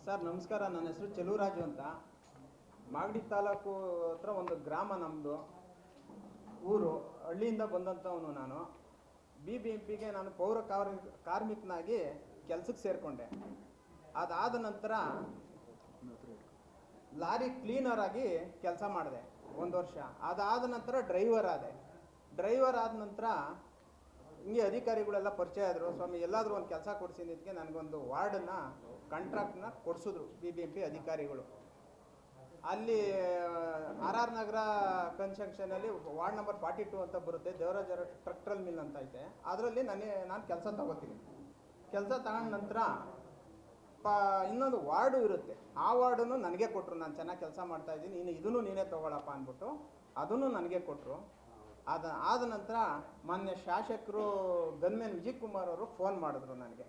Sir ನಮಸ್ಕಾರ, ನನ್ನ ಹೆಸರು ಚೆಲುವರಾಜು ಅಂತ. ಮಾಗಡಿ ತಾಲೂಕು ಹತ್ರ ಒಂದು ಗ್ರಾಮ ನಮ್ಮದು ಊರು. ಹಳ್ಳಿಯಿಂದ ಬಂದಂಥವನು ನಾನು. BBMPಗೆ ನಾನು ಪೌರ ಕಾರ್ಮಿಕನಾಗಿ ಕೆಲಸಕ್ಕೆ ಸೇರಿಕೊಂಡೆ. ಅದಾದ ನಂತರ ಲಾರಿ ಕ್ಲೀನರ್ ಆಗಿ ಕೆಲಸ ಮಾಡಿದೆ 1 ವರ್ಷ. ಅದಾದ ನಂತರ ಡ್ರೈವರ್ ಆದೆ. ಡ್ರೈವರ್ ಆದ ನಂತರ ಹಿಂಗೆ ಅಧಿಕಾರಿಗಳೆಲ್ಲ ಪರಿಚಯ ಆದರು. ಸ್ವಾಮಿ ಎಲ್ಲಾದರೂ ಒಂದು ಕೆಲಸ ಕೊಡಿಸಿದ್ದಕ್ಕೆ ನನಗೊಂದು ವಾರ್ಡನ್ನು ಕಾಂಟ್ರಾಕ್ಟ್ನ ಕೊಡಿಸಿದ್ರು BBMP ಅಧಿಕಾರಿಗಳು. ಅಲ್ಲಿ RR ನಗರ ಕನ್ಸ್ಟ್ರಕ್ಷನಲ್ಲಿ ವಾರ್ಡ್ ನಂಬರ್ 42 ಅಂತ ಬರುತ್ತೆ, ದೇವರಾಜ ಟ್ರಕ್ಟರಲ್ ಮಿಲ್ ಅಂತ ಐತೆ. ಅದರಲ್ಲಿ ನಾನು ಕೆಲಸ ತಗೋತೀನಿ. ಕೆಲಸ ತಗೊಂಡ ನಂತರ ಇನ್ನೊಂದು ವಾರ್ಡು ಇರುತ್ತೆ, ಆ ವಾರ್ಡನ್ನು ನನಗೆ ಕೊಟ್ಟರು. ನಾನು ಚೆನ್ನಾಗಿ ಕೆಲಸ ಮಾಡ್ತಾಯಿದ್ದೀನಿ, ಇದನ್ನು ನೀನೇ ತೊಗೊಳಪ್ಪ ಅಂದ್ಬಿಟ್ಟು ಅದನ್ನು ನನಗೆ ಕೊಟ್ಟರು. ಆದ ನಂತರ ಮಾನ್ಯ ಶಾಸಕರು ಗನ್ಮೇನ್ ವಿಜಯ್ ಕುಮಾರ್ ಅವರು ಫೋನ್ ಮಾಡಿದ್ರು ನನಗೆ.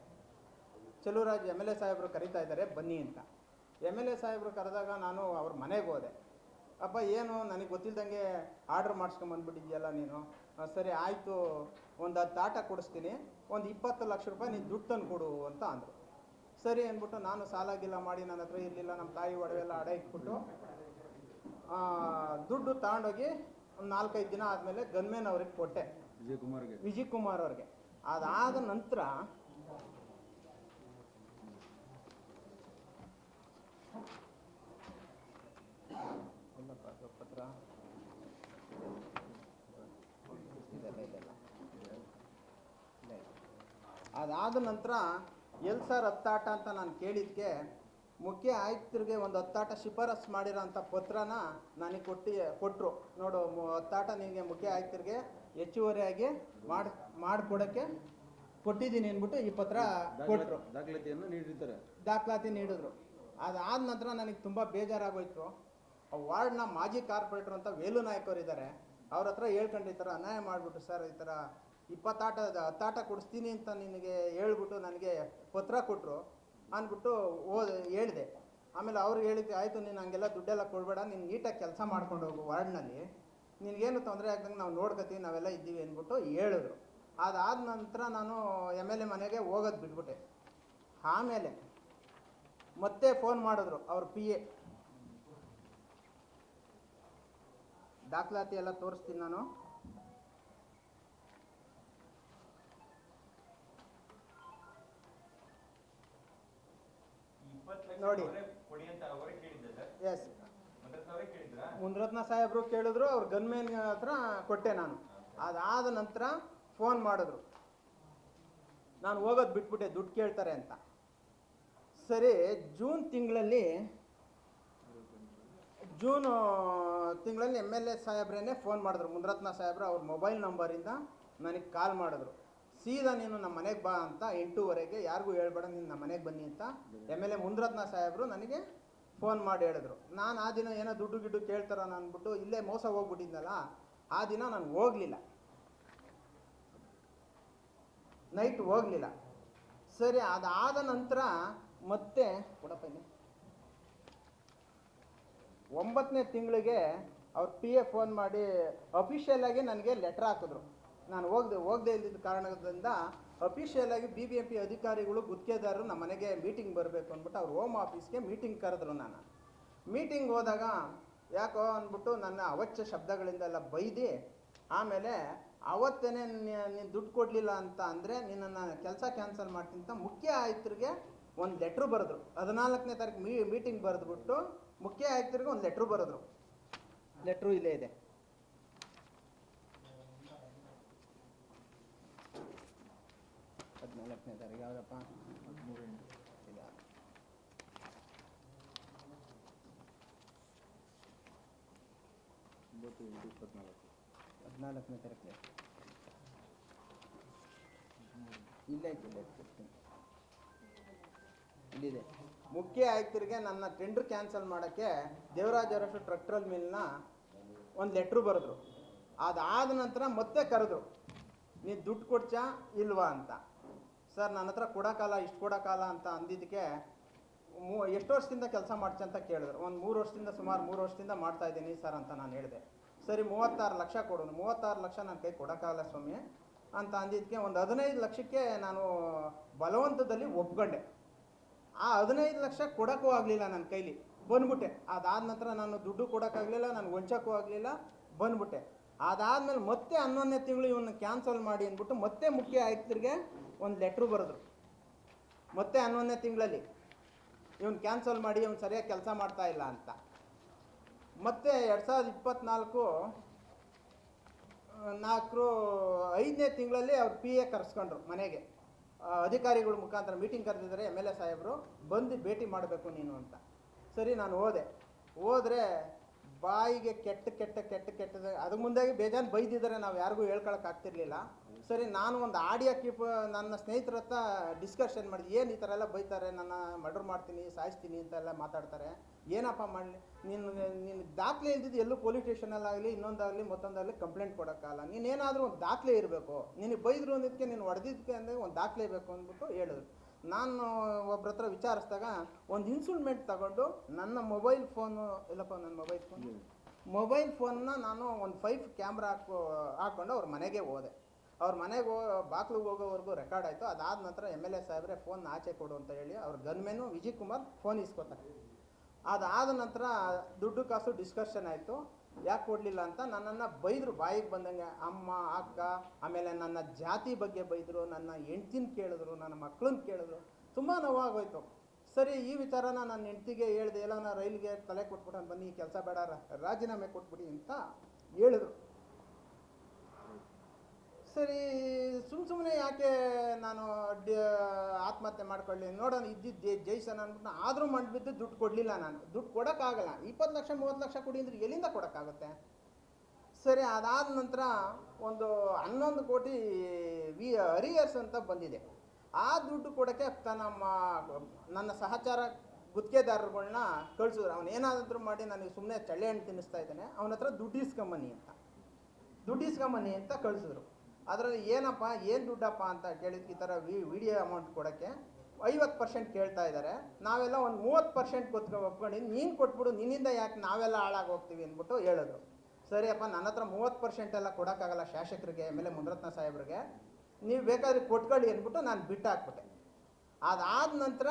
ಚೆಲುವರಾಜ್ MLA ಸಾಹೇಬರು ಕರೀತಾ ಇದ್ದಾರೆ ಬನ್ನಿ ಅಂತ. MLA ಸಾಹೇಬರು ಕರೆದಾಗ ನಾನು ಅವ್ರ ಮನೆಗೆ ಹೋದೆ. ಅಪ್ಪ ಏನು ನನಗೆ ಗೊತ್ತಿಲ್ದಂಗೆ ಆರ್ಡ್ರ್ ಮಾಡಿಸ್ಕೊಂಬಂದ್ಬಿಟ್ಟಿದ್ಯಲ್ಲ ನೀನು. ಸರಿ ಆಯಿತು, ಒಂದು 10 ಆಟ ಕೊಡಿಸ್ತೀನಿ, ಒಂದು 20 ಲಕ್ಷ ರೂಪಾಯಿ ನೀನು ದುಡ್ಡು ತಂದು ಕೊಡು ಅಂತ ಅಂದರು. ಸರಿ ಅಂದ್ಬಿಟ್ಟು ನಾನು ಸಾಲಾಗಿಲ್ಲ ಮಾಡಿ, ನನ್ನ ಹತ್ರ ಇರಲಿಲ್ಲ, ನಮ್ಮ ತಾಯಿ ಒಡವೆಲ್ಲ ಅಡ ಇಟ್ಬಿಟ್ಟು ದುಡ್ಡು ತಗೊಂಡೋಗಿ ಒಂದು 4-5 ದಿನ ಆದಮೇಲೆ ಗನ್ಮೇನ್ ಅವ್ರಿಗೆ ಕೊಟ್ಟೆ, ವಿಜಯ್ ಕುಮಾರ್ ಅವ್ರಿಗೆ. ಅದಾದ ನಂತರ ಪತ್ರ ಅದಾದ ನಂತರ ಎಲ್ಲಿ ಸರ್ 10 ಆಟ ಅಂತ ನಾನು ಕೇಳಿದ್ದಕ್ಕೆ ಮುಖ್ಯ ಆಯುಕ್ತರಿಗೆ ಒಂದು 10 ಆಟ ಶಿಫಾರಸು ಮಾಡಿರೋ ಅಂಥ ಪತ್ರನ ನನಗೆ ಕೊಟ್ಟರು. ನೋಡು 10 ಆಟ ನಿನಗೆ ಮುಖ್ಯ ಆಯುಕ್ತರಿಗೆ ಹೆಚ್ಚುವರಿಯಾಗಿ ಮಾಡಿಕೊಡೋಕ್ಕೆ ಕೊಟ್ಟಿದ್ದೀನಿ ಅಂದ್ಬಿಟ್ಟು ಈ ಪತ್ರ ಕೊಟ್ಟರು, ದಾಖಲಾತಿ ನೀಡಿದ್ರು. ಅದಾದ ನಂತರ ನನಗೆ ತುಂಬ ಬೇಜಾರಾಗೋಯ್ತು. ವಾರ್ಡ್ನ ಮಾಜಿ ಕಾರ್ಪೊರೇಟರ್ ಅಂತ ವೇಲು ನಾಯಕ್ ಅವರು ಇದ್ದಾರೆ, ಅವ್ರ ಹತ್ರ ಹೇಳ್ಕೊಂಡು ಈ ಥರ ಅನ್ಯಾಯ ಮಾಡಿಬಿಟ್ಟು ಸರ್ ಈ ಥರ 10 ಆಟ ಕೊಡಿಸ್ತೀನಿ ಅಂತ ನಿನಗೆ ಹೇಳ್ಬಿಟ್ಟು ನನಗೆ ಪತ್ರ ಕೊಟ್ಟರು ಅಂದ್ಬಿಟ್ಟು ಹೇಳಿದೆ. ಆಮೇಲೆ ಅವ್ರು ಹೇಳಿದ್ದು ಆಯಿತು, ನೀನು ಹಂಗೆಲ್ಲ ದುಡ್ಡೆಲ್ಲ ಕೊಡಬೇಡ, ನೀನು ನೀಟಾಗಿ ಕೆಲಸ ಮಾಡ್ಕೊಂಡು ಹೋಗು ವಾರ್ಡ್ನಲ್ಲಿ, ನಿನಗೇನು ತೊಂದರೆ ಆಗ್ದಂಗೆ ನಾವು ನೋಡ್ಕೊತೀವಿ, ನಾವೆಲ್ಲ ಇದ್ದೀವಿ ಅಂದ್ಬಿಟ್ಟು ಹೇಳಿದ್ರು. ಅದಾದ ನಂತರ ನಾನು MLA ಮನೆಗೆ ಹೋಗೋದು ಬಿಟ್ಬಿಟ್ಟೆ. ಆಮೇಲೆ ಮತ್ತೆ ಫೋನ್ ಮಾಡಿದ್ರು ಅವ್ರ PA. ದಾಖಲಾತಿ ಎಲ್ಲ ತೋರಿಸ್ತೀನಿ ನಾನು. ನೋಡಿ, ಎಸ್, ಮುಂದ್ರತ್ನ ಸಾಹೇಬರು ಕೇಳಿದ್ರು, ಅವ್ರ ಗನ್ಮೇನ್ ಹತ್ರ ಕೊಟ್ಟೆ ನಾನು. ಅದಾದ ನಂತರ ಫೋನ್ ಮಾಡಿದ್ರು, ನಾನು ಹೋಗೋದು ಬಿಟ್ಬಿಟ್ಟೆ, ದುಡ್ಡು ಕೇಳ್ತಾರೆ ಅಂತ. ಸರಿ, ಜೂನ್ ತಿಂಗಳಲ್ಲಿ MLA ಸಾಹೇಬ್ರೇ ಫೋನ್ ಮಾಡಿದ್ರು, ಮುಂದ್ರತ್ನ ಸಾಹೇಬ್ರು. ಅವ್ರ ಮೊಬೈಲ್ ನಂಬರಿಂದ ನನಗೆ ಕಾಲ್ ಮಾಡಿದ್ರು. ಸೀದಾ ನೀನು ನಮ್ಮ ಮನೆಗೆ ಬಾ ಅಂತ, 8:30ಗೆ, ಯಾರಿಗೂ ಹೇಳ್ಬೇಡ, ನೀನು ನಮ್ಮ ಮನೆಗೆ ಬನ್ನಿ ಅಂತ MLA ಮುಂದ್ರತ್ನ ಸಾಹೇಬರು ನನಗೆ ಫೋನ್ ಮಾಡಿ ಹೇಳಿದ್ರು. ನಾನು ಆ ದಿನ ಏನೋ ದುಡ್ಡು ಕೇಳ್ತಾರ ಅಂದ್ಬಿಟ್ಟು ಇಲ್ಲೇ ಮೋಸ ಹೋಗ್ಬಿಟ್ಟಿದ್ನಲ್ಲ, ಆ ದಿನ ನಾನು ಹೋಗಲಿಲ್ಲ, ನೈಟ್ ಹೋಗಲಿಲ್ಲ. ಸರಿ, ಅದಾದ ನಂತರ ಮತ್ತೆ ಕೊಡಪ್ಪ, 9ನೇ ತಿಂಗಳಿಗೆ ಅವ್ರ PA ಫೋನ್ ಮಾಡಿ ಅಫಿಷಿಯಲಾಗಿ ನನಗೆ ಲೆಟ್ರ್ ಹಾಕಿದ್ರು. ನಾನು ಹೋಗದೆ ಇದ್ದಿದ್ದ ಕಾರಣದಿಂದ ಅಫಿಷಿಯಲಾಗಿ BBMP ಅಧಿಕಾರಿಗಳು ಗುತ್ತಿಗೆದಾರರು ನಮ್ಮ ಮನೆಗೆ ಮೀಟಿಂಗ್ ಬರಬೇಕು ಅಂದ್ಬಿಟ್ಟು ಅವ್ರ ಹೋಮ್ ಆಫೀಸ್ಗೆ ಮೀಟಿಂಗ್ ಕರೆದ್ರು. ನಾನು ಮೀಟಿಂಗ್ ಹೋದಾಗ ಯಾಕೋ ಅಂದ್ಬಿಟ್ಟು ನನ್ನ ಅವಾಚ್ಯ ಶಬ್ದಗಳಿಂದೆಲ್ಲ ಬೈದು, ಆಮೇಲೆ ಅವತ್ತೇನೆ ನೀನು ದುಡ್ಡು ಕೊಡಲಿಲ್ಲ ಅಂತ ಅಂದರೆ ನಿನ್ನನ್ನು ಕೆಲಸ ಕ್ಯಾನ್ಸಲ್ ಮಾಡ್ತೀನಿ ಅಂತ ಮುಖ್ಯ ಆಯುಕ್ತರಿಗೆ ಒಂದು ಲೆಟ್ರು ಬರೆದ್ರು. 14ನೇ ತಾರೀಕು ಮೀಟಿಂಗ್ ಬರೆದ್ಬಿಟ್ಟು ಮುಖ್ಯ ಆಯುಕ್ತರಿಗೆ ಒಂದು ಲೆಟ್ರು ಬರೆದ್ರು. ಲೆಟ್ರು ಇಲ್ಲೇ ಇದೆ. ಹದಿನಾಲ್ಕನೇ ತಾರೀಕು ಯಾವುದಪ್ಪ? 14ನೇ ತಾರೀಕು ಇಲ್ಲೇ ಇಲ್ಲಿದೆ. ಮುಖ್ಯ ಆಯುಕ್ತರಿಗೆ ನನ್ನ ಟೆಂಡರ್ ಕ್ಯಾನ್ಸಲ್ ಮಾಡೋಕ್ಕೆ ದೇವರಾಜ ಅರಸು ಟ್ರಕ್ಟರಲ್ ಮಿಲ್ನ ಒಂದು ಲೆಟ್ರು ಬರೆದ್ರು. ಅದಾದ ನಂತರ ಮತ್ತೆ ಕರೆದ್ರು, ನೀನು ದುಡ್ಡು ಕೊಡ್ಚಾ ಇಲ್ವಾ ಅಂತ. ಸರ್ ನನ್ನ ಹತ್ರ ಇಷ್ಟು ಕೊಡೋಕ್ಕಲ್ಲ ಅಂತ ಅಂದಿದ್ದಕ್ಕೆ ಎಷ್ಟು ವರ್ಷದಿಂದ ಕೆಲಸ ಮಾಡ್ಚ ಅಂತ ಕೇಳಿದ್ರು. ಒಂದು 3 ವರ್ಷದಿಂದ, ಸುಮಾರು 3 ವರ್ಷದಿಂದ ಮಾಡ್ತಾಯಿದ್ದೀನಿ ಸರ್ ಅಂತ ನಾನು ಹೇಳಿದೆ. ಸರಿ, 36 ಲಕ್ಷ ಕೊಡು. 36 ಲಕ್ಷ ನನ್ನ ಕೈ ಕೊಡೋಕ್ಕಾಗಲ್ಲ ಸ್ವಾಮಿ ಅಂತ ಅಂದಿದ್ದಕ್ಕೆ ಒಂದು 15 ಲಕ್ಷಕ್ಕೆ ನಾನು ಬಲವಂತದಲ್ಲಿ ಒಪ್ಕೊಂಡೆ. ಆ 15 ಲಕ್ಷ ಕೊಡೋಕ್ಕೂ ಆಗಲಿಲ್ಲ ನನ್ನ ಕೈಲಿ, ಬಂದ್ಬಿಟ್ಟೆ. ಅದಾದ ನಂತರ ನಾನು ದುಡ್ಡು ಕೊಡೋಕ್ಕಾಗಲಿಲ್ಲ, ನನಗೆ ವಂಚಕ್ಕೂ ಆಗಲಿಲ್ಲ, ಬಂದ್ಬಿಟ್ಟೆ. ಅದಾದಮೇಲೆ ಮತ್ತೆ 11ನೇ ತಿಂಗಳು ಇವನ್ನ ಕ್ಯಾನ್ಸಲ್ ಮಾಡಿ ಅಂದ್ಬಿಟ್ಟು ಮತ್ತೆ ಮುಖ್ಯ ಆಯುಕ್ತರಿಗೆ ಒಂದು ಲೆಟ್ರು ಬರೆದ್ರು. ಮತ್ತೆ 11ನೇ ತಿಂಗಳಲ್ಲಿ ಇವನು ಕ್ಯಾನ್ಸಲ್ ಮಾಡಿ, ಇವನು ಸರಿಯಾಗಿ ಕೆಲಸ ಮಾಡ್ತಾ ಇಲ್ಲ ಅಂತ. ಮತ್ತೆ 2024 5ನೇ ತಿಂಗಳಲ್ಲಿ ಅವ್ರು PA ಕರೆಸ್ಕೊಂಡ್ರು ಮನೆಗೆ. ಅಧಿಕಾರಿಗಳ ಮುಖಾಂತರ ಮೀಟಿಂಗ್ ಕರೆದಿದ್ದಾರೆ, MLA ಸಾಹೇಬರು ಬಂದು ಭೇಟಿ ಮಾಡಬೇಕು ನೀನು ಅಂತ. ಸರಿ, ನಾನು ಹೋದರೆ ಬಾಯಿಗೆ ಕೆಟ್ಟದ ಅದು ಮುಂದಾಗಿ ಬೇಜಾನ್ ಬೈದಿದ್ದಾರೆ, ನಾವು ಯಾರಿಗೂ ಹೇಳ್ಕೊಳಕ್ಕಾಗ್ತಿರ್ಲಿಲ್ಲ. ಸರಿ, ನಾನು ಒಂದು ಆಡಿಯೋ ಕ್ಲಿಪ್ ನನ್ನ ಸ್ನೇಹಿತರ ಹತ್ರ ಡಿಸ್ಕಷನ್ ಮಾಡಿದೆ. ಏನು ಈ ಥರ ಎಲ್ಲ ಬೈತಾರೆ, ನನ್ನ ಮರ್ಡರ್ ಮಾಡ್ತೀನಿ, ಸಾಯಿಸ್ತೀನಿ ಅಂತೆಲ್ಲ ಮಾತಾಡ್ತಾರೆ, ಏನಪ್ಪ ಮಾಡಲಿ, ನೀನು ದಾಖಲೆ ಇಲ್ದಿದ್ದು ಎಲ್ಲೂ ಪೊಲೀಸ್ ಸ್ಟೇಷನಲ್ಲಾಗಲಿ ಇನ್ನೊಂದಾಗಲಿ ಮತ್ತೊಂದಾಗಲಿ ಕಂಪ್ಲೇಂಟ್ ಕೊಡೋಕ್ಕಲ್ಲ, ನೀನೇನಾದರೂ ಒಂದು ದಾಖಲೆ ಇರಬೇಕು, ನಿನಗೆ ಬೈದರು ಅಂದಿದ್ದಕ್ಕೆ ನೀನು ಹೊಡೆದಿದ್ದಕ್ಕೆ ಅಂದರೆ ಒಂದು ದಾಖಲೆ ಬೇಕು ಅಂದ್ಬಿಟ್ಟು ಹೇಳಿದ್ರು. ನಾನು ಒಬ್ರ ಹತ್ರ ವಿಚಾರಿಸಿದಾಗ ಒಂದು ಇನ್ಸ್ಟ್ರೂಮೆಂಟ್ ತಗೊಂಡು ನನ್ನ ಮೊಬೈಲ್ ಫೋನ್ನ ನಾನು ಒಂದು 5 ಕ್ಯಾಮ್ರಾ ಹಾಕ್ಕೊಂಡು ಅವ್ರ ಮನೆಗೆ ಹೋದೆ. ಅವ್ರ ಮನೆಗೆ ಬಾಕ್ಲಿಗೆ ಹೋಗೋವರೆಗೂ ರೆಕಾರ್ಡ್ ಆಯಿತು. ಅದಾದ ನಂತರ MLA ಸಾಹೇಬ್ರೆ ಫೋನ್ ಆಚೆ ಕೊಡು ಅಂತ ಹೇಳಿ ಅವ್ರ ಗನ್ಮೇನು ವಿಜಯ್ ಕುಮಾರ್ ಫೋನ್ ಇಸ್ಕೊತಾರೆ. ಅದಾದ ನಂತರ ದುಡ್ಡು ಕಾಸು ಡಿಸ್ಕಷನ್ ಆಯಿತು. ಯಾಕೆ ಕೊಡಲಿಲ್ಲ ಅಂತ ನನ್ನನ್ನು ಬೈದರು, ಬಾಯಿಗೆ ಬಂದಂಗೆ ಅಮ್ಮ ಅಕ್ಕ, ಆಮೇಲೆ ನನ್ನ ಜಾತಿ ಬಗ್ಗೆ ಬೈದರು, ನನ್ನ ಹೆಂಡ್ತಿನ ಕೇಳಿದ್ರು, ನನ್ನ ಮಕ್ಕಳನ್ನ ಕೇಳಿದ್ರು. ತುಂಬ ನೋವಾಗೋಯ್ತು. ಸರಿ, ಈ ವಿಚಾರನ ನನ್ನ ಹೆಂಡ್ತಿಗೆ ಹೇಳಿದೆ, ಎಲ್ಲ ನಾನು ರೈಲ್ಗೆ ತಲೆ ಕೊಟ್ಬಿಟ್ಟು ಬನ್ನಿ, ಕೆಲಸ ಬೇಡ, ರಾಜೀನಾಮೆ ಕೊಟ್ಬಿಡಿ ಅಂತ ಹೇಳಿದ್ರು. ಸರಿ, ಸುಮ್ಮನೆ ಯಾಕೆ ನಾನು ಆತ್ಮಹತ್ಯೆ ಮಾಡ್ಕೊಳ್ಳಿ, ನೋಡೋಣ ಇದ್ದಿದ್ದು ಜೈಸನ್ ಅಂದ್ಬಿಟ್ಟು ಆದರೂ ಮಾಡಿಬಿದ್ದು ದುಡ್ಡು ಕೊಡಲಿಲ್ಲ. ನಾನು ದುಡ್ಡು ಕೊಡೋಕ್ಕಾಗಲ್ಲ, 20 ಲಕ್ಷ 30 ಲಕ್ಷ ಕೊಡಿ ಅಂದ್ರೆ ಎಲ್ಲಿಂದ ಕೊಡೋಕ್ಕಾಗುತ್ತೆ? ಸರಿ, ಅದಾದ ನಂತರ ಒಂದು 11 ಕೋಟಿ ಅರಿಯರ್ಸ್ ಅಂತ ಬಂದಿದೆ. ಆ ದುಡ್ಡು ಕೊಡೋಕ್ಕೆ ನನ್ನ ಸಹಚಾರ ಗುತ್ತಿಗೆದಾರರುಗಳನ್ನ ಕಳಿಸಿದ್ರು. ಅವನು ಏನಾದರೂ ಮಾಡಿ ನನಗೆ ಸುಮ್ಮನೆ ಚಳ್ಳೆ ಹಣ್ಣು ತಿನ್ನಿಸ್ತಾ ಇದ್ದಾನೆ, ಅವನ ಹತ್ರ ದುಡ್ಡು ಇಸ್ಕೊಂಬನ್ನಿ ಅಂತ ಕಳಿಸಿದ್ರು. ಅದರಲ್ಲಿ ಏನಪ್ಪ, ಏನು ದುಡ್ಡಪ್ಪ ಅಂತ ಕೇಳಿದ್ಕೆ ಈ ಥರ ವಿಡಿಯೋ ಅಮೌಂಟ್ ಕೊಡೋಕ್ಕೆ 50% ಕೇಳ್ತಾ ಇದ್ದಾರೆ, ನಾವೆಲ್ಲ ಒಂದು 30% ಒಪ್ಕೊಂಡು ನೀನು ಕೊಟ್ಬಿಡು, ನಿನ್ನಿಂದ ಯಾಕೆ ನಾವೆಲ್ಲ ಹಾಳಾಗಿ ಹೋಗ್ತೀವಿ ಅಂದ್ಬಿಟ್ಟು ಹೇಳಿದ್ರು. ಸರಿಯಪ್ಪ, ನನ್ನ ಹತ್ರ 30% ಎಲ್ಲ ಕೊಡೋಕ್ಕಾಗಲ್ಲ ಶಾಸಕರಿಗೆ, ಆಮೇಲೆ ಮುನಿರತ್ನ ಸಾಹೇಬ್ರಿಗೆ, ನೀವು ಬೇಕಾದ್ರೆ ಕೊಟ್ಕೊಳ್ಳಿ ಅಂದ್ಬಿಟ್ಟು ನಾನು ಬಿಟ್ಟು ಹಾಕ್ಬಿಟ್ಟೆ. ಅದಾದ ನಂತರ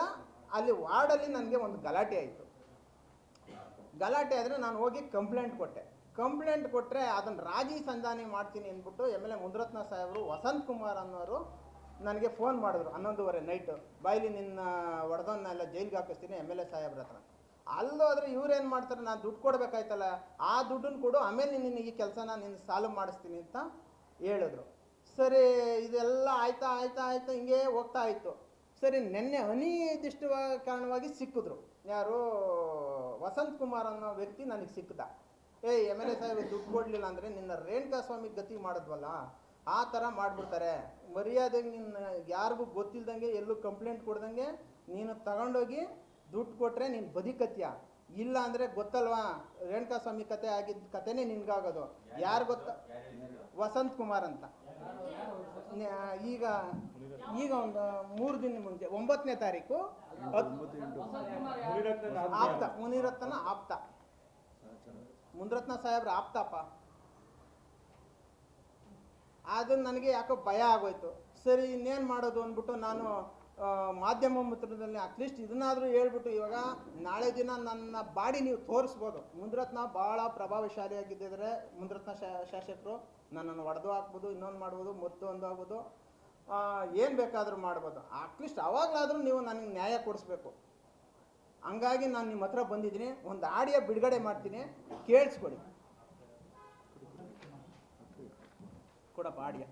ಅಲ್ಲಿ ವಾರ್ಡಲ್ಲಿ ನನಗೆ ಒಂದು ಗಲಾಟೆ ಆಯಿತು. ಗಲಾಟೆ ಆದರೆ ನಾನು ಹೋಗಿ ಕಂಪ್ಲೇಂಟ್ ಕೊಟ್ಟರೆ ಅದನ್ನು ರಾಜಿ ಸಂಧಾನ ಮಾಡ್ತೀನಿ ಅಂದ್ಬಿಟ್ಟು MLA ಮುನಿರತ್ನ ಸಾಹೇಬರು ವಸಂತ್ ಕುಮಾರ್ ಅನ್ನೋರು ನನಗೆ ಫೋನ್ ಮಾಡಿದ್ರು 11:30 ನೈಟು. ಬಾಯಿಲಿ ನಿನ್ನ ಹೊಡೆದವನ್ನೆಲ್ಲ ಜೈಲಿಗೆ ಹಾಕಿಸ್ತೀನಿ MLA ಸಾಹೇಬ್ರ ಹತ್ರ. ಅಲ್ಲೋದ್ರೆ ಇವ್ರೇನು ಮಾಡ್ತಾರೆ, ನಾನು ದುಡ್ಡು ಕೊಡಬೇಕಾಯ್ತಲ್ಲ, ಆ ದುಡ್ಡನ್ನು ಕೊಡು, ಆಮೇಲೆ ನಿನ್ನ ಈ ಕೆಲಸನ ನಿನ್ನ ಸಾಲ್ವ್ ಮಾಡಿಸ್ತೀನಿ ಅಂತ ಹೇಳಿದ್ರು. ಸರಿ, ಇದೆಲ್ಲ ಆಯ್ತಾ ಹಿಂಗೆ ಹೋಗ್ತಾ ಇತ್ತು. ಸರಿ, ನಿನ್ನೆ ಅನಿರ್ದಿಷ್ಟ ಕಾರಣವಾಗಿ ಸಿಕ್ಕಿದ್ರು. ಯಾರು? ವಸಂತ್ ಕುಮಾರ್ ಅನ್ನೋ ವ್ಯಕ್ತಿ ನನಗೆ ಸಿಕ್ಕದ. MLA ಸಾಹೇಬ್ ದುಡ್ಡು ಕೊಡಲಿಲ್ಲ ಅಂದರೆ ನಿನ್ನ ರೇಣುಕಾ ಸ್ವಾಮಿ ಗತಿ ಮಾಡಿದ್ವಲ್ಲ, ಆ ಥರ ಮಾಡಿಬಿಡ್ತಾರೆ, ಮರ್ಯಾದೆಗೆ ನಿನ್ನ ಯಾರಿಗೂ ಗೊತ್ತಿಲ್ದಂಗೆ ಎಲ್ಲೂ ಕಂಪ್ಲೇಂಟ್ ಕೊಡ್ದಂಗೆ ನೀನು ತಗೊಂಡೋಗಿ ದುಡ್ಡು ಕೊಟ್ಟರೆ ನೀನು ಬದಿಕತ್ಯ, ಇಲ್ಲ ಅಂದರೆ ಗೊತ್ತಲ್ವಾ ರೇಣುಕಾ ಸ್ವಾಮಿ ಕತೆನೇ ನಿನ್ಗಾಗೋದು. ಯಾರು ಗೊತ್ತ? ವಸಂತ್ ಕುಮಾರ್ ಅಂತ. ಈಗ ಒಂದು 3 ದಿನ ಮುಂಚೆ 9ನೇ ತಾರೀಕು ಮುನಿರತ್ನ ಆಪ್ತ, ಮುನಿರತ್ನ ಸಾಹೇಬ್ರ ಆಪ್ತಪ್ಪ. ಅದನ್ನು ನನಗೆ ಯಾಕೋ ಭಯ ಆಗೋಯ್ತು. ಸರಿ, ಇನ್ನೇನು ಮಾಡೋದು ಅಂದ್ಬಿಟ್ಟು ನಾನು ಮಾಧ್ಯಮ ಮಿತ್ರದಲ್ಲಿ ಅಟ್ಲೀಸ್ಟ್ ಇದನ್ನಾದರೂ ಹೇಳ್ಬಿಟ್ಟು, ಇವಾಗ ನಾಳೆ ದಿನ ನನ್ನ ಬಾಡಿ ನೀವು ತೋರಿಸ್ಬೋದು, ಮುನಿರತ್ನ ಭಾಳ ಪ್ರಭಾವಶಾಲಿಯಾಗಿದ್ದಿದ್ರೆ ಮುನಿರತ್ನ ಶಾಸಕರು ನನ್ನನ್ನು ಹೊಡೆದು ಹಾಕ್ಬೋದು, ಇನ್ನೊಂದು ಮಾಡ್ಬೋದು, ಮತ್ತೊಂದು ಆಗ್ಬೋದು, ಏನು ಬೇಕಾದರೂ ಮಾಡ್ಬೋದು. ಅಟ್ಲೀಸ್ಟ್ ಅವಾಗಲಾದರೂ ನೀವು ನನಗೆ ನ್ಯಾಯ ಕೊಡಿಸ್ಬೇಕು. ಹಂಗಾಗಿ ನಾನು ನಿಮ್ಮ ಹತ್ರ ಬಂದಿದ್ದೀನಿ, ಒಂದು ಆಡಿಯೋ ಬಿಡುಗಡೆ ಮಾಡ್ತೀನಿ, ಕೇಳಿಸ್ಕೊಡಿ. ಕೊಡಪ್ಪ ಆಡಿಯೋ.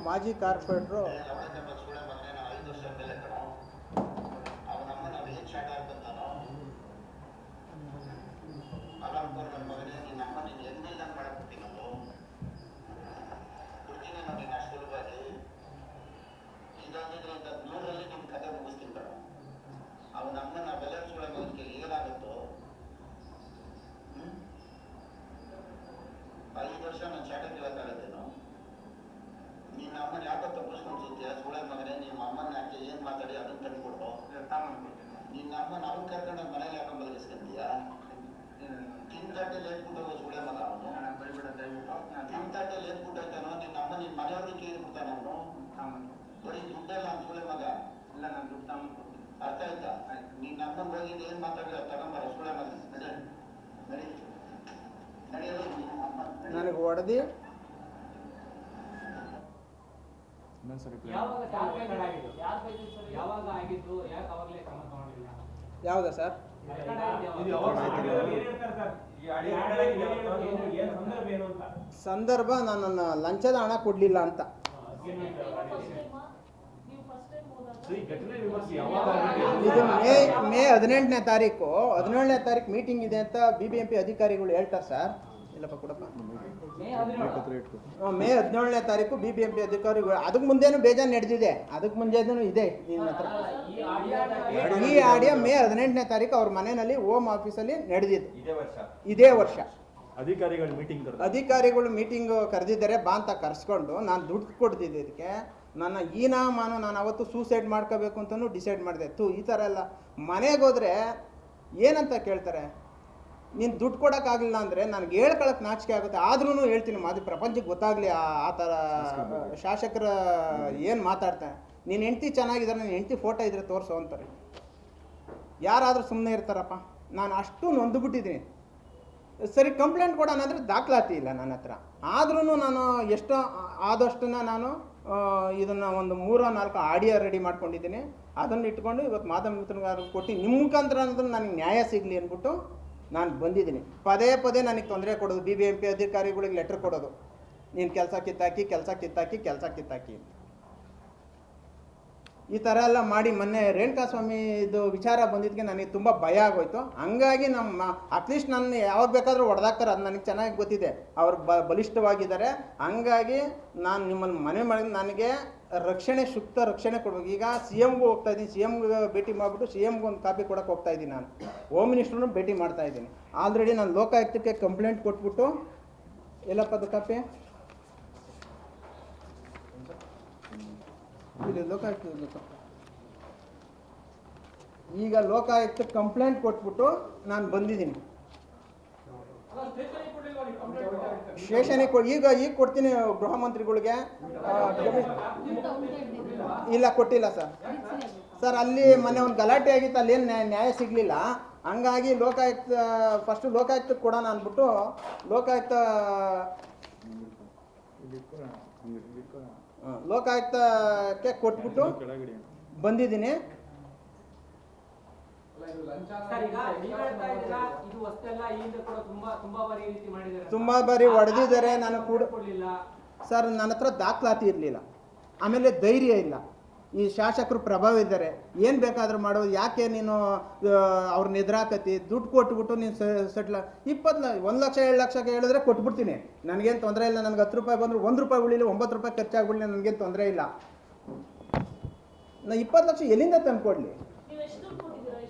ಮಾಜಿ ಕಾರ್ಪೊರೇಟ್ರು ಅವನಮ್ಮನ ಬೆಲೆ ಸುಳಕ್ಕೆ ಏನಾಗುತ್ತೋ 5 ವರ್ಷ ನಾನು ಚಾಟ ಕೇಳಕ್ಕಾಗತ್ತೇನೋ. ನಿನ್ನ ಅಮ್ಮನ ಯಾಕೋ ತಪ್ಪಿಸ್ಕೊಂಡು ಸುತ್ತೀಯ ಸುಳೆ ಮಗನೇ, ನಿಮ್ಮ ಅಮ್ಮನ ಯಾಕೆ ಏನ್ ಮಾತಾಡಿ ಅದನ್ನ ತಂದ್ಕೊಡು. ನಿನ್ನ ಅಮ್ಮನ ಅವ್ನು ಕರ್ಕೊಂಡು ಮನೇಲಿ ಯಾಕೊಂಡ್ ಬದಲಿಸ್ಕೊಂತೀಯ. ತಿಂತಾಟೆಲ್ಲಿ ಏನ್ಬಿಟ್ಟು ಸುಳೆ ಮಗ ಅವನು ತಿಂತಾಟೆಲ್ಲಿ ಏನ್ಬಿಟ್ಟು ಆಯ್ತಾನೋ. ನಿನ್ನ ಅಮ್ಮ ನಿನ್ನ ಮನೆಯವ್ರಿಗೆ ಕೇಳ್ಬಿಡ್ತಾನ ಅವನು. ಬರೀ ದುಡ್ಡೆಲ್ಲ ಅವ್ನು ಸುಳೆ ಮಗ ಇಲ್ಲ. ನಾನು ದುಡ್ಡು ತಗೊಂಡ್ಕೊಡ್ತೀನಿ. ಅರ್ಥ ಆಯ್ತಾ? ನಿನ್ನ ಅಮ್ಮನ ಹೋಗಿ ಏನ್ ಮಾತಾಡಿದ ತಗೊಂಬರ ಸುಳೆ ಮಗ. ನಡಿ ನಡೆಯೋದು ನನಗೆ ಹೊಡೆದು ಯಾವ್ದಾ ಸರ್? ಸಂದರ್ಭ ನಾನು ಲಂಚದ ಹಣ ಕೊಡ್ಲಿಲ್ಲ ಅಂತ. ಇದು ಮೇ 18ನೇ ತಾರೀಕು 17ನೇ ತಾರೀಕು ಮೀಟಿಂಗ್ ಇದೆ ಅಂತ BBMP ಅಧಿಕಾರಿಗಳು ಹೇಳ್ತಾರೆ ಸರ್. ಇಲ್ಲಪ್ಪ ಕೊಡಪ್ಪ. ಮೇ 17ನೇ ತಾರೀಕು BBMP ಅಧಿಕಾರಿಗಳು. ಅದಕ್ಕೆ ಮುಂದೆನೂ ಬೇಜಾರು ನಡೆದಿದೆ, ಅದಕ್ಕೆ ಮುಂಜಾನೂ ಇದೆ ನಿನ್ನ ಹತ್ರ. ಈ ಆಡಿಯೋ ಮೇ 18ನೇ ತಾರೀಕು ಅವ್ರ ಮನೆಯಲ್ಲಿ ಹೋಮ್ ಆಫೀಸಲ್ಲಿ ನಡೆದಿದೆ ಇದೇ ವರ್ಷ. ಅಧಿಕಾರಿಗಳು ಮೀಟಿಂಗ್ ಕರೆದಿದ್ದಾರೆ, ಬಾ ಅಂತ ಕರೆಸ್ಕೊಂಡು ನಾನು ದುಡ್ಡು ಕೊಡ್ತಿದ್ದೆ. ಇದಕ್ಕೆ ನನ್ನ ನಾನು ಅವತ್ತು ಸೂಸೈಡ್ ಮಾಡ್ಕೋಬೇಕು ಅಂತಲೂ ಡಿಸೈಡ್ ಮಾಡಿದೆ. ಈ ಥರ ಎಲ್ಲ ಮನೆಗೆ ಹೋದರೆ ಏನಂತ ಕೇಳ್ತಾರೆ, ನೀನು ದುಡ್ಡು ಕೊಡೋಕ್ಕಾಗಲಿಲ್ಲ ಅಂದರೆ ನನಗೆ ಹೇಳ್ಕೊಳಕ್ಕೆ ನಾಚಿಕೆ ಆಗುತ್ತೆ. ಆದ್ರೂ ಹೇಳ್ತೀನಿ, ಮಾತು ಪ್ರಪಂಚಕ್ಕೆ ಗೊತ್ತಾಗಲಿ ಆ ಥರ ಶಾಸಕರ ಏನು ಮಾತಾಡ್ತಾನೆ. ನೀನು ಹೆಂಡ್ತಿ ಚೆನ್ನಾಗಿದ್ದಾರೆ, ನೀನು ಹೆಂಡ್ತಿ ಫೋಟೋ ಇದ್ರೆ ತೋರಿಸು ಅಂತಾರೆ. ಯಾರಾದರೂ ಸುಮ್ಮನೆ ಇರ್ತಾರಪ್ಪ. ನಾನು ಅಷ್ಟು ನೊಂದುಬಿಟ್ಟಿದ್ದೀನಿ. ಸರಿ ಕಂಪ್ಲೇಂಟ್ ಕೊಡೋಣ ಅಂದರೆ ದಾಖಲಾತಿ ಇಲ್ಲ ನನ್ನ ಹತ್ರ. ಆದ್ರೂ ನಾನು ಎಷ್ಟೋ ಆದಷ್ಟನ್ನ ನಾನು ಇದನ್ನು ಒಂದು 3-4 ಆಡಿಯೋ ರೆಡಿ ಮಾಡ್ಕೊಂಡಿದ್ದೀನಿ. ಅದನ್ನು ಇಟ್ಕೊಂಡು ಇವತ್ತು ಮಾಧ್ಯಮ ಮಿತ್ರಗಾರರಿಗೆ ಕೊಟ್ಟು ನಿಮ್ಮ ಮುಖಾಂತರ ಅಂದ್ರೆ ನನಗೆ ನ್ಯಾಯ ಸಿಗಲಿ ಅಂದ್ಬಿಟ್ಟು ನಾನು ಬಂದಿದ್ದೀನಿ. ಪದೇ ಪದೇ ನನಗೆ ತೊಂದರೆ ಕೊಡೋದು, BBMP ಅಧಿಕಾರಿಗಳಿಗೆ ಲೆಟ್ರ್ ಕೊಡೋದು, ನೀನು ಕೆಲಸ ಕಿತ್ತಾಕಿ ಅಂತ. ಈ ಥರ ಎಲ್ಲ ಮಾಡಿ ಮೊನ್ನೆ ರೇಣುಕಾಸ್ವಾಮಿ ಇದು ವಿಚಾರ ಬಂದಿದ್ದಕ್ಕೆ ನನಗೆ ತುಂಬ ಭಯ ಆಗೋಯ್ತು. ಹಂಗಾಗಿ ನಮ್ಮ ಅಟ್ಲೀಸ್ಟ್ ನನ್ನ ಯಾವಾಗ ಬೇಕಾದರೂ ಹೊಡೆದಾಕ್ತಾರೆ, ಅದು ನನಗೆ ಚೆನ್ನಾಗಿ ಗೊತ್ತಿದೆ. ಅವರು ಬಲಿಷ್ಠವಾಗಿದ್ದಾರೆ. ಹಂಗಾಗಿ ನಾನು ನಿಮ್ಮನ್ನು ಮನೆ ಮಾಡಿ ನನಗೆ ಸೂಕ್ತ ರಕ್ಷಣೆ ಕೊಡಬೇಕು. ಈಗ CMಗೂ ಹೋಗ್ತಾ ಇದ್ದೀನಿ, CMಗೆ ಭೇಟಿ ಮಾಡಿಬಿಟ್ಟು CMಗೆ ಒಂದು ಕಾಪಿ ಕೊಡೋಕೆ ಹೋಗ್ತಾ ಇದ್ದೀನಿ. ನಾನು ಹೋಮ್ ಮಿನಿಸ್ಟ್ರನ್ನು ಭೇಟಿ ಮಾಡ್ತಾ ಇದ್ದೀನಿ. ಆಲ್ರೆಡಿ ನಾನು ಲೋಕಾಯುಕ್ತಕ್ಕೆ ಕಂಪ್ಲೇಂಟ್ ಕೊಟ್ಬಿಟ್ಟು, ಎಲ್ಲಪ್ಪ ಅದು ಕಾಪಿ ಇಲ್ಲಿ ಲೋಕಾಯುಕ್ತ, ಈಗ ಲೋಕಾಯುಕ್ತ ಕಂಪ್ಲೇಂಟ್ ಕೊಟ್ಬಿಟ್ಟು ನಾನು ಬಂದಿದ್ದೀನಿ. ಸ್ಟೇಷನಿಗೆ ಈಗ ಕೊಡ್ತೀನಿ ಗೃಹ ಮಂತ್ರಿಗಳಿಗೆ. ಇಲ್ಲ ಕೊಟ್ಟಿಲ್ಲ ಸರ್. ಅಲ್ಲಿ ಮೊನ್ನೆ ಒಂದು ಗಲಾಟೆ ಆಗಿತ್ತು, ಅಲ್ಲೇನು ನ್ಯಾಯ ಸಿಗಲಿಲ್ಲ. ಹಂಗಾಗಿ ಫಸ್ಟು ಲೋಕಾಯುಕ್ತಕ್ಕೆ ಕೊಡೋಣ ಅಂದ್ಬಿಟ್ಟು ಲೋಕಾಯುಕ್ತಕ್ಕೆ ಕೊಟ್ಬಿಟ್ಟು ಬಂದಿದ್ದೀನಿ. ತುಂಬಾ ಬಾರಿ ಹೊಡೆದಿದ್ದಾರೆ. ನಾನು ಕೂಡ ಸರ್ ನನ್ನ ಹತ್ರ ದಾಖಲಾತಿ ಇರಲಿಲ್ಲ, ಆಮೇಲೆ ಧೈರ್ಯ ಇಲ್ಲ. ಈ ಶಾಸಕರು ಪ್ರಭಾವ ಇದ್ದಾರೆ, ಏನು ಬೇಕಾದ್ರೂ ಮಾಡೋದು. ಯಾಕೆ ನೀನು ಅವ್ರನ್ನ ಎದುರಾಕತಿ, ದುಡ್ಡು ಕೊಟ್ಬಿಟ್ಟು ನೀನು ಸೆಟ್ಲ 1 ಲಕ್ಷ 2 ಲಕ್ಷಕ್ಕೆ ಹೇಳಿದ್ರೆ ಕೊಟ್ಬಿಡ್ತೀನಿ, ನನಗೇನು ತೊಂದರೆ ಇಲ್ಲ. ನನಗೆ 10 ರೂಪಾಯಿ ಬಂದರೂ 1 ರೂಪಾಯಿ ಉಳಿಲಿ, 9 ರೂಪಾಯಿ ಖರ್ಚಾಗ್ಬಿಡಲಿ, ನನಗೇನು ತೊಂದರೆ ಇಲ್ಲ. ನಾ 20 ಲಕ್ಷ ಎಲ್ಲಿಂದ ತಂದ್ಕೊಡ್ಲಿ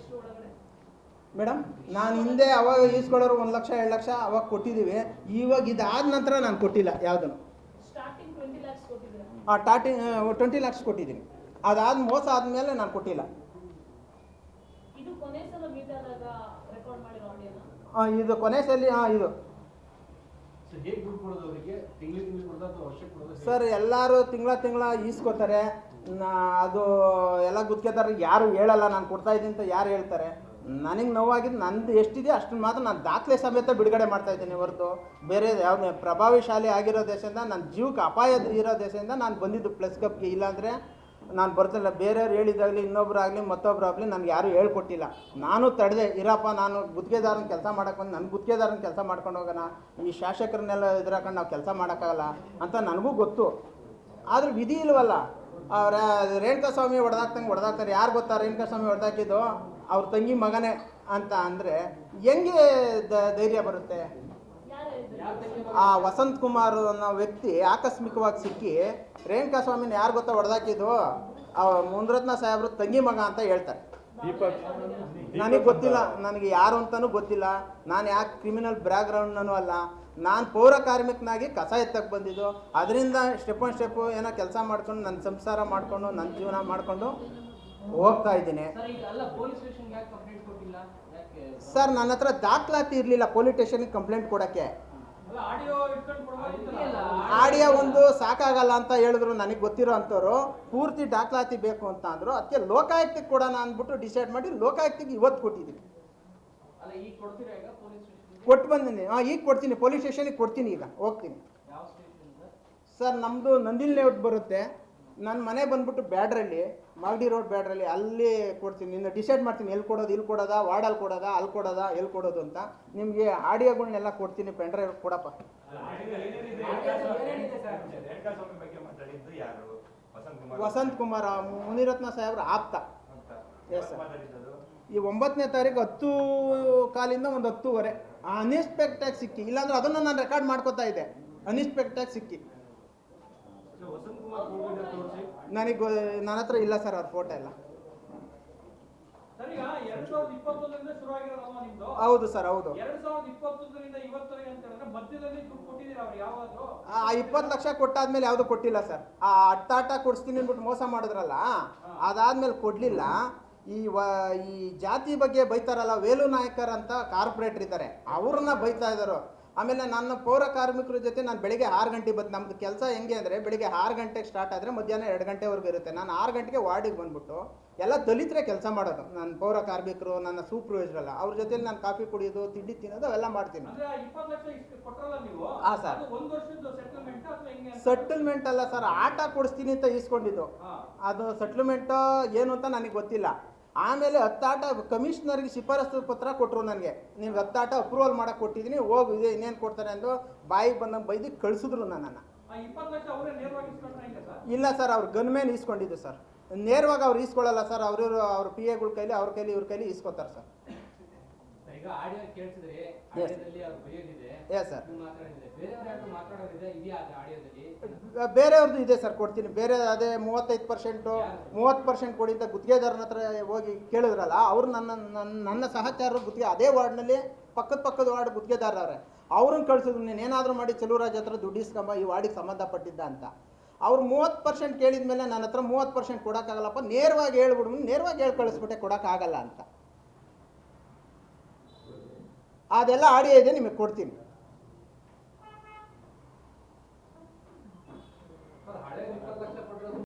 ಮೇಡಮ್? ನಾನು ಹಿಂದೆ ಅವಾಗ ಈಸ್ಕೊಳ್ಳೋರು 1 ಲಕ್ಷ 2 ಲಕ್ಷ ಅವಾಗ ಕೊಟ್ಟಿದ್ದೀವಿ. ಇವಾಗ ಇದಾದ ನಂತರ ನಾನು ಕೊಟ್ಟಿಲ್ಲ ಯಾವುದನ್ನು. ಸ್ಟಾರ್ಟಿಂಗ್ 20 lakhs ಕೊಟ್ಟಿದ್ದೀನಿ. ಅದಾದ ಮೋಸ ಆದಮೇಲೆ ನಾನು ಕೊಟ್ಟಿಲ್ಲ. ಇದು ಕೊನೆ ಸಲ ಇದು ಸರ್ ಎಲ್ಲರೂ ತಿಂಗಳ ಈಸ್ಕೊತಾರೆ. ಅದು ಎಲ್ಲ ಗುತ್ತಿಗೆದಾರರು ಯಾರು ಹೇಳಲ್ಲ, ನಾನು ಕೊಡ್ತಾ ಇದ್ದೀನಿ ಅಂತ ಯಾರು ಹೇಳ್ತಾರೆ. ನನಗೆ ನೋವಾಗಿದ್ದು ನಂದು ಎಷ್ಟಿದೆ ಅಷ್ಟನ್ನು ಮಾತ್ರ ನಾನು ದಾಖಲೆ ಸಮೇತ ಬಿಡುಗಡೆ ಮಾಡ್ತಾ ಇದ್ದೀನಿ ಹೊರತು ಬೇರೆ ಯಾವ್ದು ಪ್ರಭಾವಶಾಲಿ ಆಗಿರೋ ದೇಶದಿಂದ, ನನ್ನ ಜೀವಕ್ಕೆ ಅಪಾಯ ಇರೋ ದೇಶದಿಂದ ನಾನು ಬಂದಿದ್ದು ಪ್ಲಸ್ ಕಪ್ಗೆ. ಇಲ್ಲಾಂದರೆ ನಾನು ಬರ್ತಿಲ್ಲ. ಬೇರೆಯವ್ರು ಹೇಳಿದಾಗಲಿ, ಇನ್ನೊಬ್ರು ಆಗಲಿ ಮತ್ತೊಬ್ರು ಆಗಲಿ ನನಗೆ ಯಾರೂ ಹೇಳ್ಕೊಟ್ಟಿಲ್ಲ. ನಾನು ತಡೆದೆ, ಇರಪ್ಪ ನಾನು ಗುತ್ತಿಗೆದಾರನ ಕೆಲಸ ಮಾಡೋಕ್ಕೆ ಬಂದು ನನ್ನ ಗುತ್ತಿಗೆದಾರನ ಕೆಲಸ ಮಾಡ್ಕೊಂಡು ಹೋಗೋಣ, ಈ ಶಾಸಕರನ್ನೆಲ್ಲ ಎದುರಾಕೊಂಡು ನಾವು ಕೆಲಸ ಮಾಡೋಕ್ಕಾಗಲ್ಲ ಅಂತ ನನಗೂ ಗೊತ್ತು. ಆದ್ರೆ ವಿಧಿ ಇಲ್ವಲ್ಲ. ಅವ್ರ ರೇಣುಕಾ ಸ್ವಾಮಿ ಹೊಡೆದಾಕ್ತಾರೆ. ಯಾರು ಗೊತ್ತಾ ರೇಣುಕಾ ಸ್ವಾಮಿ ಹೊಡೆದಾಕಿದ್ದು? ಅವ್ರ ತಂಗಿ ಮಗನೇ ಅಂತ ಅಂದರೆ ಹೆಂಗೆ ಧೈರ್ಯ ಬರುತ್ತೆ? ಆ ವಸಂತ್ ಕುಮಾರ್ ಅನ್ನೋ ವ್ಯಕ್ತಿ ಆಕಸ್ಮಿಕವಾಗಿ ಸಿಕ್ಕಿ ರೇಣುಕಾ ಸ್ವಾಮಿನ ಯಾರು ಗೊತ್ತಾ ಹೊಡೆದಾಕಿದ್ದು? ಮುನಿರತ್ನ ಸಾಹೇಬ್ರು ತಂಗಿ ಮಗ ಅಂತ ಹೇಳ್ತಾರೆ. ನನಗೆ ಗೊತ್ತಿಲ್ಲ, ನನಗೆ ಯಾರು ಅಂತಲೂ ಗೊತ್ತಿಲ್ಲ. ನಾನು ಯಾಕೆ ಕ್ರಿಮಿನಲ್ ಬ್ಯಾಕ್ಗ್ರೌಂಡ್ನೂ ಅಲ್ಲ. ನಾನು ಪೌರ ಕಾರ್ಮಿಕನಾಗಿ ಕಸ ಎತ್ತಕ್ಕೆ ಬಂದಿದ್ದು. ಅದರಿಂದ ಸ್ಟೆಪ್ ಆನ್ ಸ್ಟೆಪ್ಪು ಏನೋ ಕೆಲಸ ಮಾಡ್ಕೊಂಡು ನನ್ನ ಸಂಸಾರ ಮಾಡಿಕೊಂಡು ನನ್ನ ಜೀವನ ಮಾಡಿಕೊಂಡು ಹೋಗ್ತಾ ಇದ್ದೀನಿ. ಸರ್, ನನ್ನ ಹತ್ರ ದಾಖಲಾತಿ ಇರಲಿಲ್ಲ ಪೊಲೀಸ್ ಸ್ಟೇಷನ್ಗೆ ಕಂಪ್ಲೇಂಟ್ ಕೊಡೋಕ್ಕೆ. ಆಡಿಯೋ ಒಂದು ಸಾಕಾಗಲ್ಲ ಅಂತ ಹೇಳಿದ್ರು. ನನಗೆ ಗೊತ್ತಿರೋ ಅಂಥವ್ರು ಪೂರ್ತಿ ದಾಖಲಾತಿ ಬೇಕು ಅಂತ ಅಂದರು. ಅದಕ್ಕೆ ಲೋಕಾಯುಕ್ತಕ್ಕೆ ಕೊಡೋಣ ಅಂದ್ಬಿಟ್ಟು ಡಿಸೈಡ್ ಮಾಡಿ ಲೋಕಾಯುಕ್ತಕ್ಕೆ ಇವತ್ತು ಕೊಟ್ಟಿದ್ದೀನಿ. ಕೊಟ್ಟು ಬಂದಿನಿ. ಈಗ ಕೊಡ್ತೀನಿ, ಪೊಲೀಸ್ ಸ್ಟೇಷನಿಗೆ ಕೊಡ್ತೀನಿ. ಈಗ ಹೋಗ್ತೀನಿ ಸರ್. ನಮ್ಮದು ನಂದಿಲ್ ಲೇಔಟ್ ಬರುತ್ತೆ. ನನ್ನ ಮನೆ ಬಂದ್ಬಿಟ್ಟು ಬ್ಯಾಡ್ರಲ್ಲಿ, ಮಾಗಡಿ ರೋಡ್ ಬ್ಯಾಡ್ರಲ್ಲಿ, ಅಲ್ಲಿ ಕೊಡ್ತೀನಿ. ಇನ್ನು ಡಿಸೈಡ್ ಮಾಡ್ತೀನಿ ಎಲ್ಲಿ ಕೊಡೋದು, ಇಲ್ಲಿ ಕೊಡೋದಾ, ವಾರ್ಡಲ್ಲಿ ಕೊಡೋದಾ, ಅಲ್ಲಿ ಕೊಡೋದಾ, ಎಲ್ಲಿ ಕೊಡೋದು ಅಂತ. ನಿಮಗೆ ಆಡಿಯೋಗಳನ್ನೆಲ್ಲ ಕೊಡ್ತೀನಿ. ಪೆಂಡ್ರೈವ್ ಕೊಡಪ್ಪ. ವಸಂತ್ ಕುಮಾರ್ ಮುನಿರತ್ನ ಸಾಹೇಬ್ರ ಆಪ್ತ. Yes sir. ಈ 9ನೇ ತಾರೀಕು 10 ಕಾಲಿಂದ ಒಂದು 10:30 ಅನ್ಎಕ್ಸ್ಪೆಕ್ಟಾಗಿ ಸಿಕ್ಕಿ. ಇಲ್ಲಾಂದ್ರೆ ಅದನ್ನು ನಾನು ರೆಕಾರ್ಡ್ ಮಾಡ್ಕೋತಾ ಇದ್ದೆ. ಅನ್ಎಕ್ಸ್ಪೆಕ್ಟಾಗಿ ಸಿಕ್ಕಿ. ನನಗೆ ನನ್ನ ಹತ್ರ ಇಲ್ಲ ಸರ್ ಅವ್ರ ಫೋಟೋ ಎಲ್ಲ. ಹೌದು ಸರ್, ಹೌದು. 20 ಲಕ್ಷ ಕೊಟ್ಟಾದ್ಮೇಲೆ ಯಾವುದು ಕೊಟ್ಟಿಲ್ಲ ಸರ್. ಆ ಅಟ್ಟಾಟ ಕೊಡಿಸ್ತೀನಿ ಅಂದ್ಬಿಟ್ಟು ಮೋಸ ಮಾಡಿದ್ರಲ್ಲ, ಅದಾದ್ಮೇಲೆ ಕೊಡ್ಲಿಲ್ಲ. ಈ ಜಾತಿ ಬಗ್ಗೆ ಬೈತಾರಲ್ಲ, ವೇಲು ನಾಯಕರ್ ಅಂತ ಕಾರ್ಪೊರೇಟರ್ ಇದ್ದಾರೆ, ಅವ್ರನ್ನ ಬೈತಾ ಇದ್ದಾರೆ. ಆಮೇಲೆ ನನ್ನ ಪೌರ ಕಾರ್ಮಿಕರ ಜೊತೆ ನಾನು ಬೆಳಿಗ್ಗೆ 6 ಗಂಟೆಗೆ ಬಂದು, ನಮ್ಮದು ಕೆಲಸ ಹೆಂಗೆ ಅಂದರೆ ಬೆಳಿಗ್ಗೆ 6 ಗಂಟೆಗೆ ಸ್ಟಾರ್ಟ್ ಆದರೆ ಮಧ್ಯಾಹ್ನ 2 ಗಂಟೆವರೆಗೂ ಇರುತ್ತೆ. ನಾನು 6 ಗಂಟೆಗೆ ವಾರ್ಡಿಗೆ ಬಂದ್ಬಿಟ್ಟು ಎಲ್ಲ ದಲಿತರೇ ಕೆಲಸ ಮಾಡೋದು. ನನ್ನ ಪೌರ ಕಾರ್ಮಿಕರು, ನನ್ನ ಸೂಪರ್ವೈಸರ್ ಅವ್ರ ಜೊತೆಲಿ ನಾನು ಕಾಫಿ ಕುಡಿಯೋದು, ತಿಂಡಿ ತಿನ್ನೋದು ಅವೆಲ್ಲ ಮಾಡ್ತೀನಿ. ಹಾಂ ಸರ್. ಸೆಟಲ್ಮೆಂಟ್ ಅಲ್ಲ ಸರ್, ಆಟ ಕೊಡಿಸ್ತೀನಿ ಅಂತ ಈಸ್ಕೊಂಡಿದ್ದು. ಅದು ಸೆಟ್ಲ್ಮೆಂಟ್ ಏನು ಅಂತ ನನಗೆ ಗೊತ್ತಿಲ್ಲ. ಆಮೇಲೆ 10 ಆಟ ಕಮಿಷನರ್ಗೆ ಶಿಫಾರಸು ಪತ್ರ ಕೊಟ್ಟರು ನನಗೆ. ನೀವು 10 ಆಟ ಅಪ್ರೂವಲ್ ಮಾಡಕ್ಕೆ ಕೊಟ್ಟಿದ್ದೀನಿ, ಹೋಗು, ಇದೆ ಇನ್ನೇನು ಕೊಡ್ತಾರೆ ಅಂದು ಬಾಯಿಗೆ ಬಂದಂಗೆ ಬೈದು ಕಳಿಸಿದ್ರು ನನ್ನನ್ನು. ಇಲ್ಲ ಸರ್, ಅವ್ರು ಗನ್ಮೇನ್ ಈಸ್ಕೊಂಡಿದ್ದು ಸರ್. ನೇರವಾಗಿ ಅವ್ರು ಈಸ್ಕೊಳ್ಳಲ್ಲ ಸರ್. ಅವ್ರ ಪಿ ಎಗಳ ಕೈಲಿ, ಅವ್ರ ಕೈಲಿ, ಇವ್ರ ಕೈಲಿ ಈಸ್ಕೊತಾರೆ ಸರ್. Yes sir. ಬೇರೆಯವ್ರದ್ದು ಇದೆ ಸರ್, ಕೊಡ್ತೀನಿ. ಬೇರೆ ಅದೇ 30% ಕೊಡಿ ಅಂತ ಗುತ್ತಿಗೆದಾರನ ಹತ್ರ ಹೋಗಿ ಕೇಳಿದ್ರಲ್ಲ, ಅವರು ನನ್ನ ಸಹಚಾರರು ಗುತ್ತಿಗೆ ಅದೇ ವಾರ್ಡ್ನಲ್ಲಿ ಪಕ್ಕದ ವಾರ್ಡ್ ಗುತ್ತಿಗೆದಾರವ್ರೆ. ಅವ್ರನ್ನ ಕಳಿಸಿದ್ರು, ನೀನು ಏನಾದರೂ ಮಾಡಿ ಚೆಲುವರಾಜ್ ಹತ್ರ ದುಡ್ಡು ಇಸ್ಕೊಂಬ, ಈ ವಾರ್ಡಿಗೆ ಸಂಬಂಧಪಟ್ಟಿದ್ದ ಅಂತ. ಅವ್ರು 30% ಕೇಳಿದ ಮೇಲೆ ನನ್ನ ಹತ್ರ 30% ಕೊಡೋಕ್ಕಾಗಲ್ಲಪ್ಪ, ನೇರವಾಗಿ ಹೇಳ್ಬಿಡು, ನೇರವಾಗಿ ಹೇಳಿ ಕಳಿಸ್ಬಿಟ್ಟೆ ಕೊಡೋಕ್ಕಾಗಲ್ಲ ಅಂತ. ಅದೆಲ್ಲ ಆಡಿಯೋ ಇದೆ, ನಿಮಗೆ ಕೊಡ್ತೀನಿ.